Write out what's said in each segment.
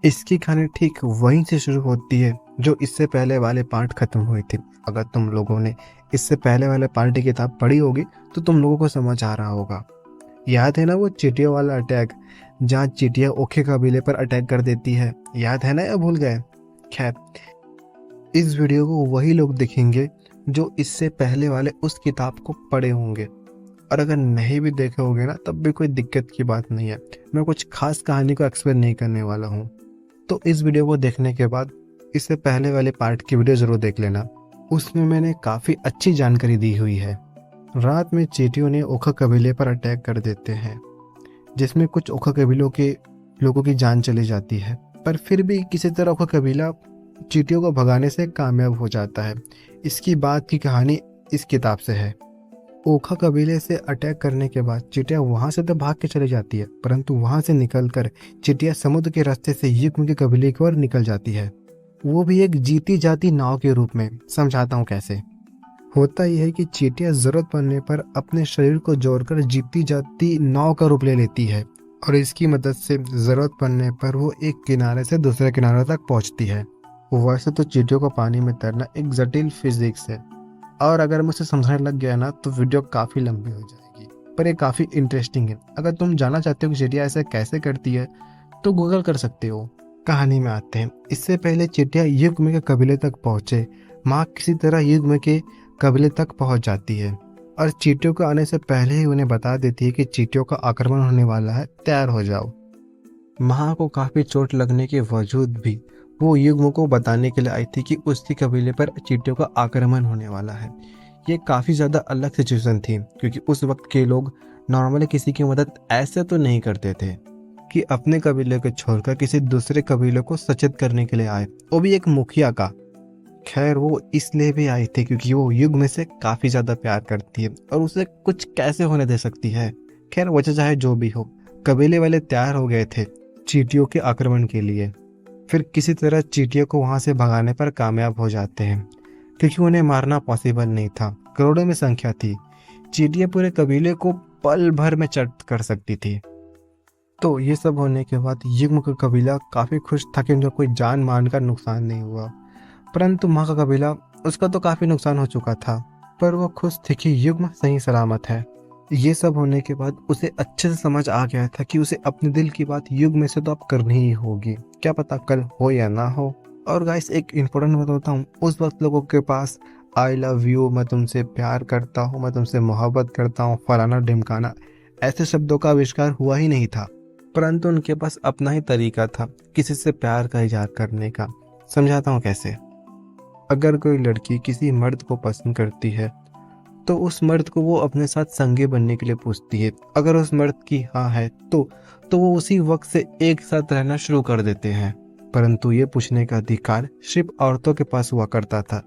इसकी कहानी ठीक वहीं से शुरू होती है जो इससे पहले वाले पार्ट खत्म हुए थे। अगर तुम लोगों ने इससे पहले वाले पार्ट की किताब पढ़ी होगी तो तुम लोगों को समझ आ रहा होगा। याद है ना वो चींटियों वाला अटैक, जहाँ चींटियां ओखे कबीले पर अटैक कर देती है? याद है ना या भूल गए? खैर, इस वीडियो को वही लोग देखेंगे जो इससे पहले वाले उस किताब को पढ़े होंगे। और अगर नहीं भी देखे होंगे ना तब भी कोई दिक्कत की बात नहीं है। मैं कुछ खास कहानी को एक्सप्लेन नहीं करने वाला हूँ। तो इस वीडियो को देखने के बाद इससे पहले वाले पार्ट की वीडियो ज़रूर देख लेना। उसमें मैंने काफ़ी अच्छी जानकारी दी हुई है। रात में चींटियों ने ओखा कबीले पर अटैक कर देते हैं, जिसमें कुछ ओखा कबीलों के लोगों की जान चली जाती है। पर फिर भी किसी तरह ओखा कबीला चींटियों को भगाने से कामयाब हो जाता है। इसकी बाद की कहानी इस किताब से है। ओखा कबीले से अटैक करने के बाद चींटियां वहां से तो भाग के चली जाती है, परंतु वहां से निकलकर चींटियां समुद्र के रास्ते से युग्म के कबीले की ओर निकल जाती है, वो भी एक जीती जाती नाव के रूप में। समझाता हूँ कैसे। होता यह है कि चींटियां जरूरत पड़ने पर अपने शरीर को जोड़कर जीती जाती नाव का रूप ले लेती है और इसकी मदद से जरूरत पड़ने पर वो एक किनारे से दूसरे किनारे तक पहुंचती है। वैसे तो चींटियों को पानी में तैरना एक जटिल फिजिक्स है और अगर मुझे समझने लग गया ना तो वीडियो काफ़ी लंबी हो जाएगी, पर ये काफ़ी इंटरेस्टिंग है। अगर तुम जानना चाहते हो कि चींटियां ऐसे कैसे करती है तो गूगल कर सकते हो। कहानी में आते हैं। इससे पहले चींटियां युग्म के कबीले तक पहुंचे। माँ किसी तरह युग्म के कबीले तक पहुंच जाती है और चींटियों को आने से पहले ही उन्हें बता देती है कि चींटियों का आक्रमण होने वाला है, तैयार हो जाओ। माँ को काफ़ी चोट लगने के बावजूद भी वो युग्म को बताने के लिए आई थी कि उसके कबीले पर चींटियों का आक्रमण होने वाला है। ये काफ़ी ज़्यादा अलग सिचुएशन थी क्योंकि उस वक्त के लोग नॉर्मली किसी की मदद ऐसे तो नहीं करते थे कि अपने कबीले को छोड़कर किसी दूसरे कबीले को सचेत करने के लिए आए, वो भी एक मुखिया का। खैर, वो इसलिए भी आई थी क्योंकि वो युग्म से काफ़ी ज़्यादा प्यार करती है और उसे कुछ कैसे होने दे सकती है। खैर, वजह चाहे जो भी हो, कबीले वाले तैयार हो गए थे चींटियों के आक्रमण के लिए। फिर किसी तरह चींटियों को वहां से भगाने पर कामयाब हो जाते हैं क्योंकि उन्हें मारना पॉसिबल नहीं था। करोड़ों में संख्या थी। चींटियां पूरे कबीले को पल भर में चट कर सकती थी। तो ये सब होने के बाद युग्म का कबीला काफ़ी खुश था कि उनका कोई जान मान का नुकसान नहीं हुआ, परंतु माँ का कबीला, उसका तो काफ़ी नुकसान हो चुका था। पर वो खुश थे कि युग्म सही सलामत है। ये सब होने के बाद उसे अच्छे से समझ आ गया था कि उसे अपने दिल की बात युग्म से तो अब करनी ही होगी, क्या पता कल हो या ना हो। और गाइस, एक इम्पोर्टेंट बात बताता हूँ, उस वक्त लोगों के पास आई लव यू, मैं तुमसे प्यार करता हूँ, मैं तुमसे मोहब्बत करता हूँ, फलाना ढिमकाना, ऐसे शब्दों का आविष्कार हुआ ही नहीं था, परंतु उनके पास अपना ही तरीका था किसी से प्यार का इजहार करने का। समझाता हूँ कैसे। अगर कोई लड़की किसी मर्द को पसंद करती है तो उस मर्द को वो अपने साथ संगी बनने के लिए पूछती है। अगर उस मर्द की हाँ है तो वो उसी वक्त से एक साथ रहना शुरू कर देते हैं। परंतु ये पूछने का अधिकार सिर्फ औरतों के पास हुआ करता था।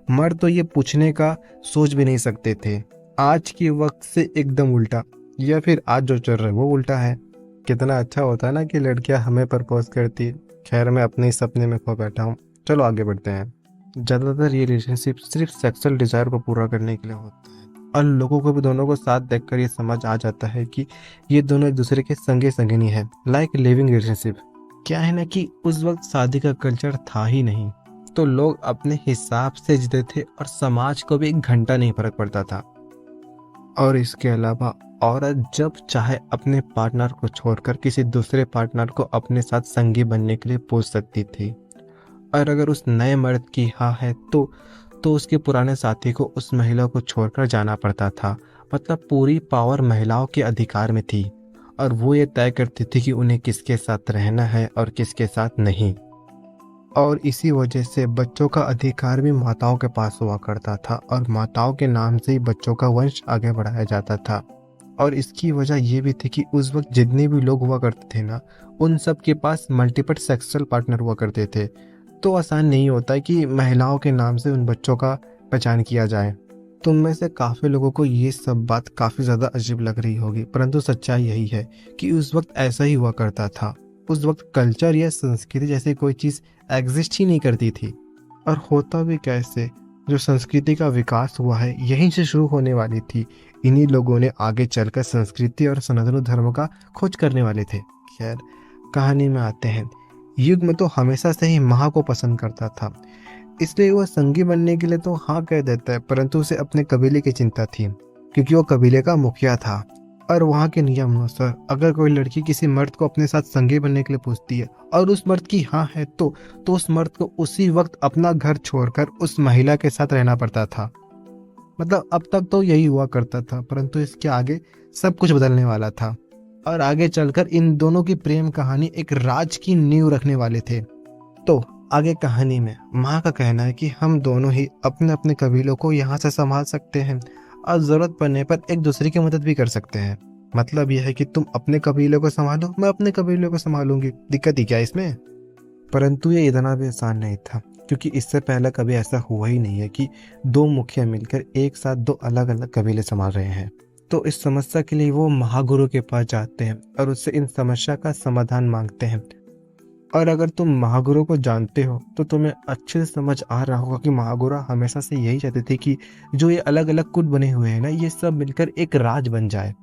मर्द तो ये पूछने का सोच भी नहीं सकते थे। आज के वक्त से एकदम उल्टा, या फिर आज जो चल रहा है वो उल्टा है। कितना अच्छा होता है ना कि लड़कियां हमें प्रपोज करती। खैर, मैं अपने ही सपने में खो बैठा हूँ। चलो आगे बढ़ते हैं। ज़्यादातर ये रिलेशनशिप सिर्फ सेक्सुअल डिज़ायर को पूरा करने के लिए होता है और लोगों को भी दोनों को साथ देखकर ये समझ आ जाता है कि ये दोनों एक दूसरे के संगे संगिनी है, लाइक लिविंग रिलेशनशिप। क्या है ना कि उस वक्त शादी का कल्चर था ही नहीं, तो लोग अपने हिसाब से जीते थे और समाज को भी एक घंटा नहीं फर्क पड़ता था। और इसके अलावा औरत जब चाहे अपने पार्टनर को छोड़कर किसी दूसरे पार्टनर को अपने साथ संगी बनने के लिए पूछ सकती थी। और अगर उस नए मर्द की हाँ है तो उसके पुराने साथी को उस महिला को छोड़कर जाना पड़ता था। मतलब पूरी पावर महिलाओं के अधिकार में थी और वो ये तय करती थी कि उन्हें किसके साथ रहना है और किसके साथ नहीं। और इसी वजह से बच्चों का अधिकार भी माताओं के पास हुआ करता था और माताओं के नाम से ही बच्चों का वंश आगे बढ़ाया जाता था। और इसकी वजह ये भी थी कि उस वक्त जितने भी लोग हुआ करते थे ना, उन सब के पास मल्टीपल सेक्सुअल पार्टनर हुआ करते थे। तो आसान नहीं होता कि महिलाओं के नाम से उन बच्चों का पहचान किया जाए। तुम में से काफ़ी लोगों को ये सब बात काफ़ी ज़्यादा अजीब लग रही होगी, परंतु सच्चाई यही है कि उस वक्त ऐसा ही हुआ करता था। उस वक्त कल्चर या संस्कृति जैसी कोई चीज़ एग्जिस्ट ही नहीं करती थी। और होता भी कैसे, जो संस्कृति का विकास हुआ है यहीं से शुरू होने वाली थी। इन्हीं लोगों ने आगे चलकर संस्कृति और सनातन धर्म का खोज करने वाले थे। खैर, कहानी में आते हैं। युग में तो हमेशा से ही महा को पसंद करता था, इसलिए वह संगी बनने के लिए तो हाँ कह देता है, परंतु उसे अपने कबीले की चिंता थी, क्योंकि वो कबीले का मुखिया था। और वहाँ के नियम अनुसार अगर कोई लड़की किसी मर्द को अपने साथ संगी बनने के लिए पूछती है और उस मर्द की हाँ है तो उस मर्द को उसी वक्त अपना घर छोड़कर उस महिला के साथ रहना पड़ता था। मतलब अब तक तो यही हुआ करता था, परंतु इसके आगे सब कुछ बदलने वाला था और आगे चलकर इन दोनों की प्रेम कहानी एक राज की नींव रखने वाले थे। तो आगे कहानी में माँ का कहना है कि हम दोनों ही अपने अपने कबीलों को यहाँ से संभाल सकते हैं और जरूरत पड़ने पर एक दूसरे की मदद भी कर सकते हैं। मतलब यह है कि तुम अपने कबीले को संभालो, मैं अपने कबीले को संभालूंगी, दिक्कत ही क्या इसमें। परंतु ये इतना भी आसान नहीं था, क्योंकि इससे पहले कभी ऐसा हुआ ही नहीं है कि दो मुखिया मिलकर एक साथ दो अलग अलग कबीले संभाल रहे हैं। तो इस समस्या के लिए वो महागुरु के पास जाते हैं और उससे इन समस्या का समाधान मांगते हैं। और अगर तुम महागुरु को जानते हो तो तुम्हें अच्छे से समझ आ रहा होगा कि महागुरु हमेशा से यही चाहते थे कि जो ये अलग अलग कुट बने हुए हैं ना, ये सब मिलकर एक राज बन जाए,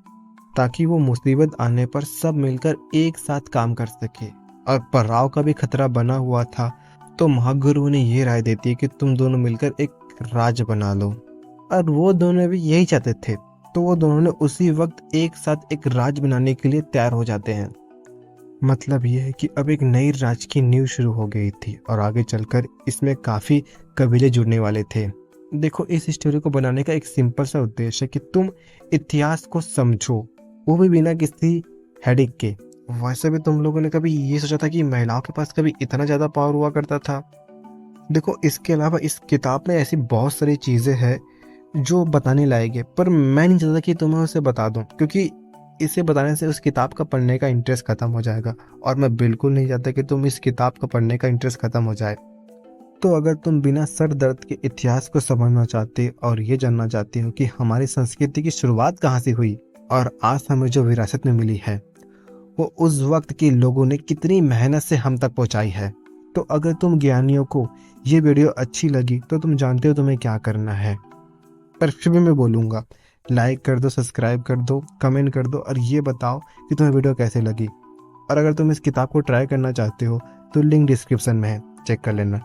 ताकि वो मुसीबत आने पर सब मिलकर एक साथ काम कर सके। और पराव का भी खतरा बना हुआ था, तो महागुरु ने ये राय देती है कि तुम दोनों मिलकर एक राज बना लो। और वो दोनों भी यही चाहते थे, तो वो दोनों ने उसी वक्त एक साथ एक राज बनाने के लिए तैयार हो जाते हैं। मतलब ये है कि अब एक नई राज की नींव शुरू हो गई थी और आगे चलकर इसमें काफी कबीले जुड़ने वाले थे। देखो, इस स्टोरी को बनाने का एक सिंपल सा उद्देश्य है कि तुम इतिहास को समझो, वो भी बिना किसी हेडिक के। वैसे भी तुम लोगों ने कभी ये सोचा था कि महिलाओं के पास कभी इतना ज्यादा पावर हुआ करता था? देखो, इसके अलावा इस किताब में ऐसी बहुत सारी चीजें हैं जो बताने लायक है, पर मैं नहीं चाहता कि तुम्हें उसे बता दूं, क्योंकि इसे बताने से उस किताब का पढ़ने का इंटरेस्ट खत्म हो जाएगा और मैं बिल्कुल नहीं चाहता कि तुम इस किताब का पढ़ने का इंटरेस्ट खत्म हो जाए। तो अगर तुम बिना सर दर्द के इतिहास को समझना चाहते और ये जानना चाहते हो कि हमारी संस्कृति की शुरुआत कहाँ से हुई और आज हमें जो विरासत में मिली है वो उस वक्त के लोगों ने कितनी मेहनत से हम तक पहुंचाई है, तो अगर तुम ज्ञानियों को ये वीडियो अच्छी लगी तो तुम जानते हो तुम्हें क्या करना है। पर फिर भी मैं बोलूँगा, लाइक कर दो, सब्सक्राइब कर दो, कमेंट कर दो और ये बताओ कि तुम्हें वीडियो कैसे लगी। और अगर तुम इस किताब को ट्राई करना चाहते हो तो लिंक डिस्क्रिप्शन में है, चेक कर लेना।